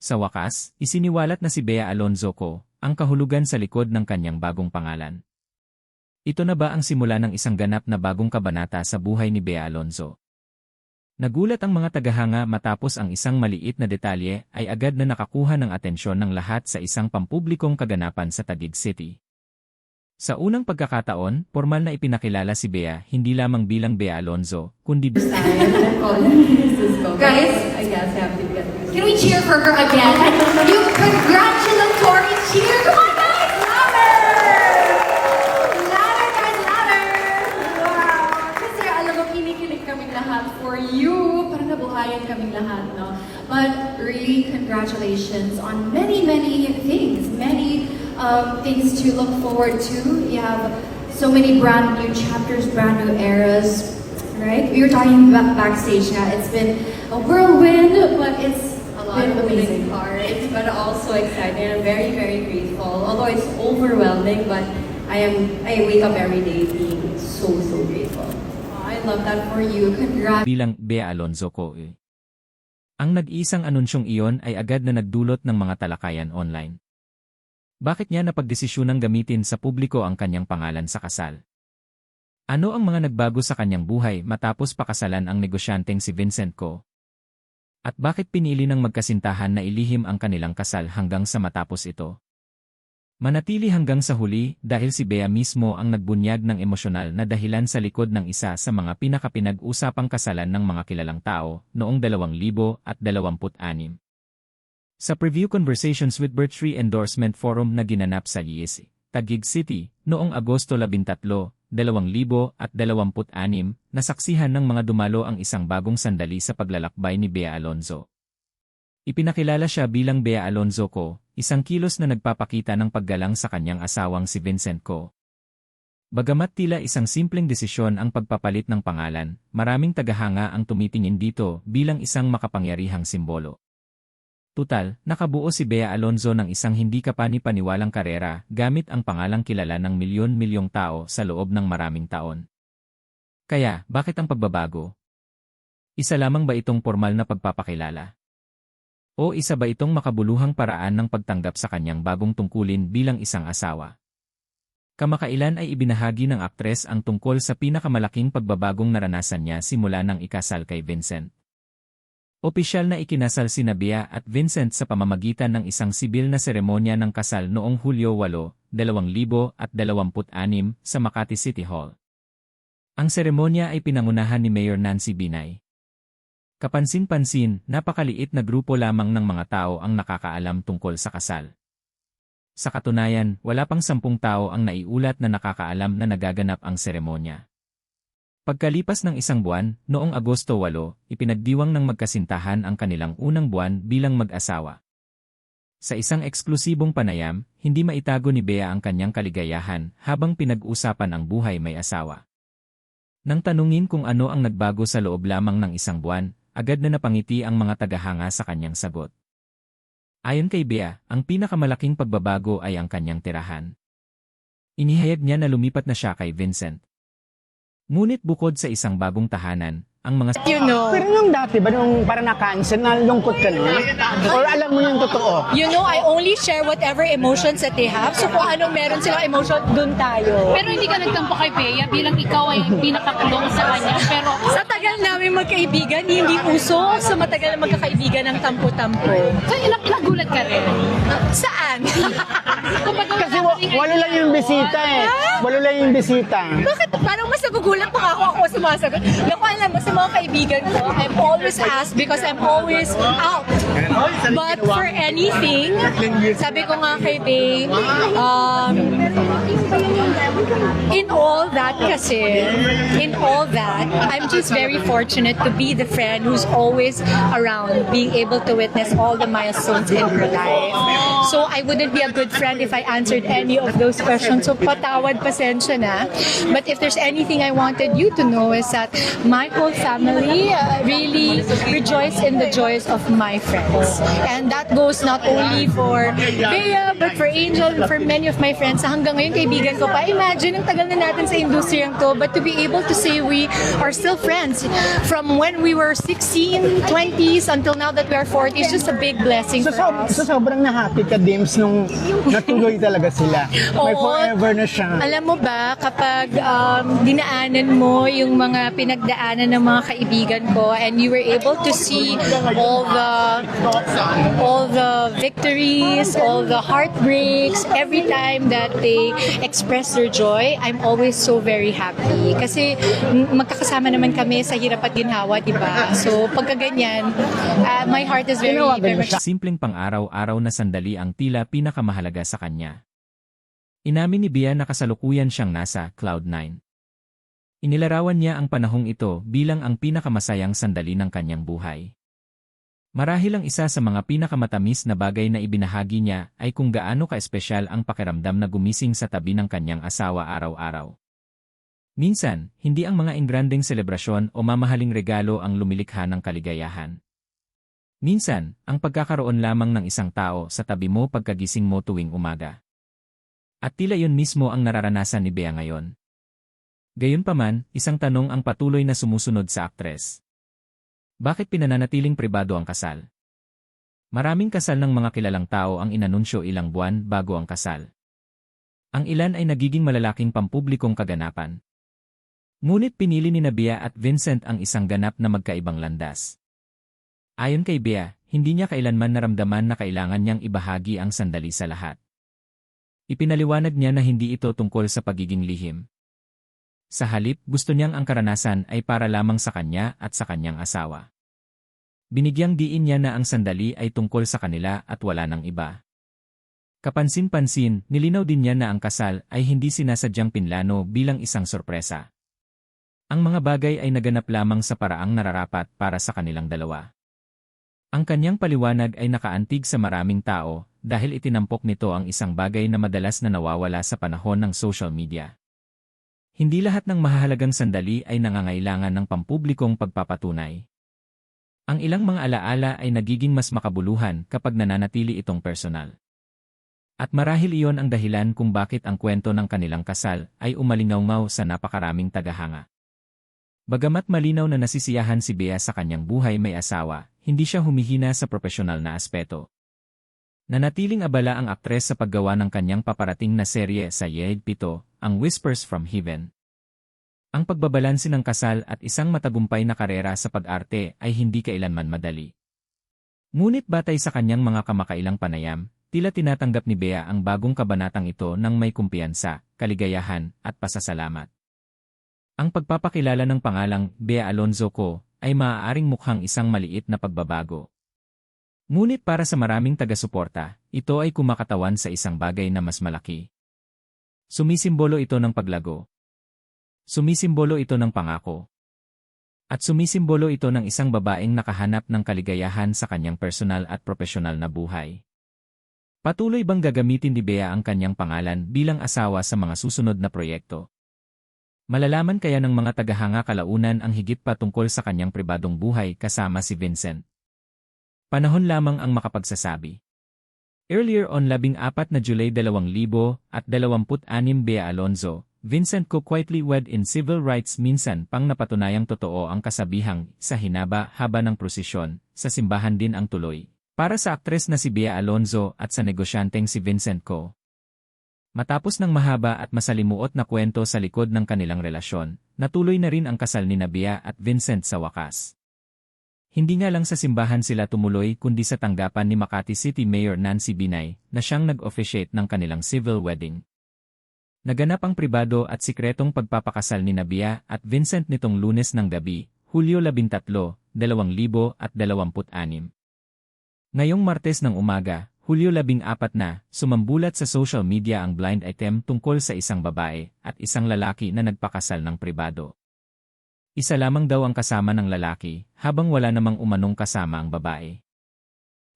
Sa wakas, isiniwalat na si Bea Alonzo ko, ang kahulugan sa likod ng kanyang bagong pangalan. Ito na ba ang simula ng isang ganap na bagong kabanata sa buhay ni Bea Alonzo? Nagulat ang mga tagahanga matapos ang isang maliit na detalye ay agad na nakakuha ng atensyon ng lahat sa isang pampublikong kaganapan sa Taguig City. Sa unang pagkakataon, formal na ipinakilala si Bea hindi lamang bilang Bea Alonzo, kundi Guys, I guess I have to get this. Can we cheer for her again? Yung congratulatory cheer! Come on, guys! Louder! Louder, guys, louder! Wow! Kasi alam mo, kinikilig kaming lahat for you. Parang nabuhayan kaming lahat, no? But really, congratulations on many, many things. Many things to look forward to. You have so many brand new chapters, brand new eras. Right? We were talking about backstage now. It's been a whirlwind, but it's A lot of moving parts, but also exciting. I'm very, very grateful. Although it's overwhelming, but I wake up every day being so grateful. Oh, I love that for you. Congrats. bilang Bea Alonzo ko. Ang nag-iisang anunsyong iyon ay agad na nagdulot ng mga talakayan online. Bakit niya napagdesisyunang gamitin sa publiko ang kanyang pangalan sa kasal? Ano ang mga nagbago sa kanyang buhay matapos pakasalan ang negosyanteng si Vincent Ko? At bakit pinili ng magkasintahan na ilihim ang kanilang kasal hanggang sa matapos ito? Manatili hanggang sa huli dahil si Bea mismo ang nagbunyag ng emosyonal na dahilan sa likod ng isa sa mga pinakapinag-usapang kasalan ng mga kilalang tao noong 2026. Sa preview conversations with Birchtree Endorsement Forum na ginanap sa Taguig City noong Agosto 13, 2026, nasaksihan ng mga dumalo ang isang bagong sandali sa paglalakbay ni Bea Alonzo. Ipinakilala siya bilang Bea Alonzo Ko, isang kilos na nagpapakita ng paggalang sa kanyang asawang si Vincent Ko. Bagamat tila isang simpleng desisyon ang pagpapalit ng pangalan, maraming tagahanga ang tumitingin dito bilang isang makapangyarihang simbolo. Tutal, nakabuo si Bea Alonzo ng isang hindi kapani-paniwalang karera gamit ang pangalang kilala ng milyon-milyong tao sa loob ng maraming taon. Kaya, bakit ang pagbabago? Isa lamang ba itong formal na pagpapakilala? O isa ba itong makabuluhang paraan ng pagtanggap sa kanyang bagong tungkulin bilang isang asawa? Kamakailan ay ibinahagi ng aktres ang tungkol sa pinakamalaking pagbabagong naranasan niya simula ng ikasal kay Vincent. Opisyal na ikinasal sina Bea at Vincent sa pamamagitan ng isang sibil na seremonya ng kasal noong Hulyo 8, 2026 sa Makati City Hall. Ang seremonya ay pinangunahan ni Mayor Nancy Binay. Kapansin-pansin, napakaliit na grupo lamang ng mga tao ang nakakaalam tungkol sa kasal. Sa katunayan, wala pang 10 tao ang naiulat na nakakaalam na nagaganap ang seremonya. Pagkalipas ng isang buwan, noong Agosto 8, ipinagdiwang ng magkasintahan ang kanilang unang buwan bilang mag-asawa. Sa isang eksklusibong panayam, hindi maitago ni Bea ang kanyang kaligayahan habang pinag-usapan ang buhay may asawa. Nang tanungin kung ano ang nagbago sa loob lamang ng isang buwan, agad na napangiti ang mga tagahanga sa kanyang sagot. Ayon kay Bea, ang pinakamalaking pagbabago ay ang kanyang tirahan. Inihayag niya na lumipat na siya kay Vincent. Ngunit bukod sa isang bagong tahanan, ang mga... Pero nung dati ba, nung parang na-cancel, nalungkot ka nun? Or alam mo yung totoo? I only share whatever emotions that they have. So kung anong meron silang emotion, dun tayo. Pero hindi ka nagtampo kay Bea bilang ikaw ay pinakakulong sa kanya. Pero Sa tagal namin magkaibigan, hindi uso sa matagal na magkakaibigan ng tampo-tampo. so nagulat ka rin. Saan? Kasi walo lang yung bisita eh. Walo lang yung bisita. Bakit? Parang mas nagugulat pa ako sumasagot. Naku, alam mo, sa mga kaibigan ko, I'm always asked because I'm always out. But for anything, sabi ko nga kay Bea, in all that, I'm just very fortunate to be the friend who's always around, being able to witness all the milestones in her life. So I wouldn't be a good friend if I answered any of those questions. So patawad, pasensya na. But if there's anything I wanted you to know is that my whole family really rejoice in the joys of my friends. And that goes not only for Bea, but for Angel, for many of my friends. Hanggang ngayon, kaibigan ko pa. Imagine, ang tagal na natin sa industriyang to, but to be able to say we are still friends from when we were 16, 20s until now that we are 40 is just a big blessing for us. So sobrang na-happy ka, Dims, nung natuloy talaga sila. May Oo. forever na siya. Alam mo ba, kapag dinaanan mo yung mga pinagdaanan ng mga kaibigan ko and you were able to see all the victories, all the heartbreaks, every time that they express their joy, I'm always so very happy. Kasi magkakasama naman kami sa hirap at ginhawa, di ba? So pagka ganyan, my heart is very, very much. Simpleng pang-araw-araw na sandali ang tila pinakamahalaga sa kanya. Inamin ni Bea na kasalukuyan siyang nasa Cloud9. Inilarawan niya ang panahong ito bilang ang pinakamasayang sandali ng kanyang buhay. Marahil ang isa sa mga pinakamatamis na bagay na ibinahagi niya ay kung gaano ka-espesyal ang pakiramdam na gumising sa tabi ng kanyang asawa araw-araw. Minsan, hindi ang mga engrandeng selebrasyon o mamahaling regalo ang lumilikha ng kaligayahan. Minsan, ang pagkakaroon lamang ng isang tao sa tabi mo pagkagising mo tuwing umaga. At tila yun mismo ang nararanasan ni Bea ngayon. Gayunpaman, isang tanong ang patuloy na sumusunod sa aktres. Bakit pinananatiling pribado ang kasal? Maraming kasal ng mga kilalang tao ang inanunsyo ilang buwan bago ang kasal. Ang ilan ay nagiging malalaking pampublikong kaganapan. Ngunit pinili ni Bea at Vincent ang isang ganap na magkaibang landas. Ayon kay Bea, hindi niya kailanman naramdaman na kailangan niyang ibahagi ang sandali sa lahat. Ipinaliwanag niya na hindi ito tungkol sa pagiging lihim. Sa halip, gusto niyang ang karanasan ay para lamang sa kanya at sa kanyang asawa. Binigyang diin niya na ang sandali ay tungkol sa kanila at wala ng iba. Kapansin-pansin, nilinaw din niya na ang kasal ay hindi sinasadyang pinlano bilang isang sorpresa. Ang mga bagay ay naganap lamang sa paraang nararapat para sa kanilang dalawa. Ang kanyang paliwanag ay nakaantig sa maraming tao dahil itinampok nito ang isang bagay na madalas na nawawala sa panahon ng social media. Hindi lahat ng mahahalagang sandali ay nangangailangan ng pampublikong pagpapatunay. Ang ilang mga alaala ay nagiging mas makabuluhan kapag nananatili itong personal. At marahil iyon ang dahilan kung bakit ang kwento ng kanilang kasal ay umalingaw sa napakaraming tagahanga. Bagamat malinaw na nasisiyahan si Bea sa kanyang buhay may asawa, hindi siya humihina sa profesional na aspeto. Nanatiling abala ang aktres sa paggawa ng kanyang paparating na serye sa YEG-7, ang Whispers from Heaven. Ang pagbabalanse ng kasal at isang matagumpay na karera sa pag-arte ay hindi kailanman madali. Ngunit batay sa kanyang mga kamakailang panayam, tila tinatanggap ni Bea ang bagong kabanatang ito ng may kumpiyansa, kaligayahan, at pasasalamat. Ang pagpapakilala ng pangalang Bea Alonzo Ko ay maaaring mukhang isang maliit na pagbabago. Ngunit para sa maraming taga-suporta, ito ay kumakatawan sa isang bagay na mas malaki. Sumisimbolo ito ng paglago. Sumisimbolo ito ng pangako. At sumisimbolo ito ng isang babaeng nakahanap ng kaligayahan sa kanyang personal at profesional na buhay. Patuloy bang gagamitin ni Bea ang kanyang pangalan bilang asawa sa mga susunod na proyekto? Malalaman kaya ng mga tagahanga kalaunan ang higit pa tungkol sa kanyang pribadong buhay kasama si Vincent? Panahon lamang ang makapagsasabi. Earlier on 14 na July 2026, Bea Alonzo, Vincent Ko quietly wed in civil rights minsan pang napatunayang totoo ang kasabihang sa haba ng prosesyon, sa simbahan din ang tuloy. Para sa aktres na si Bea Alonzo at sa negosyanteng si Vincent Ko. Matapos ng mahaba at masalimuot na kwento sa likod ng kanilang relasyon, natuloy na rin ang kasal ni Bea at Vincent sa wakas. Hindi nga lang sa simbahan sila tumuloy kundi sa tanggapan ni Makati City Mayor Nancy Binay na siyang nag-officiate ng kanilang civil wedding. Naganap ang pribado at sikretong pagpapakasal ni Bea at Vincent nitong Lunes ng gabi, Hulyo 13, 2026. Ngayong Martes ng umaga, Hulyo 14 na, sumambulat sa social media ang blind item tungkol sa isang babae at isang lalaki na nagpakasal ng pribado. Isa lamang daw ang kasama ng lalaki, habang wala namang umanong kasama ang babae.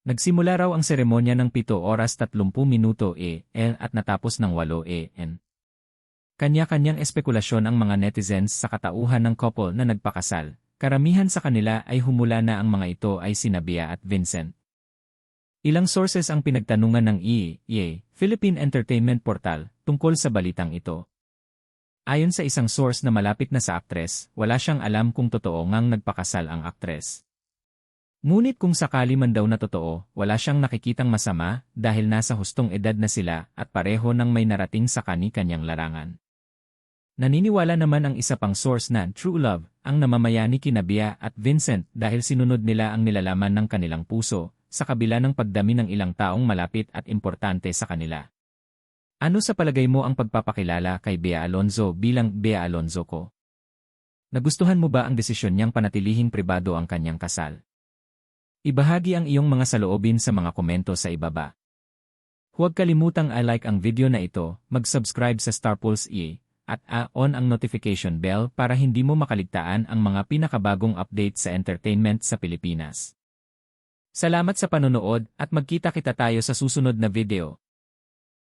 Nagsimula raw ang seremonya ng 7 oras 30 minuto at natapos ng 8 am. Kanya-kanyang espekulasyon ang mga netizens sa katauhan ng couple na nagpakasal. Karamihan sa kanila ay humula na ang mga ito ay sina Bea at Vincent. Ilang sources ang pinagtanungan ng Philippine Entertainment Portal tungkol sa balitang ito. Ayon sa isang source na malapit na sa aktres, wala siyang alam kung totoo ngang nagpakasal ang aktres. Ngunit kung sakali man daw na totoo, wala siyang nakikitang masama dahil nasa hustong edad na sila at pareho nang may narating sa kani-kanyang larangan. Naniniwala naman ang isa pang source na true love ang namamayani kina Bea at Vincent dahil sinunod nila ang nilalaman ng kanilang puso sa kabila ng pagdami ng ilang taong malapit at importante sa kanila. Ano sa palagay mo ang pagpapakilala kay Bea Alonzo bilang Bea Alonzo ko? Nagustuhan mo ba ang desisyon niyang panatilihing pribado ang kanyang kasal? Ibahagi ang iyong mga saloobin sa mga komento sa ibaba. Huwag kalimutang i-like ang video na ito, mag-subscribe sa Star Pulse at on ang notification bell para hindi mo makaligtaan ang mga pinakabagong update sa entertainment sa Pilipinas. Salamat sa panonood at magkita-kita tayo sa susunod na video.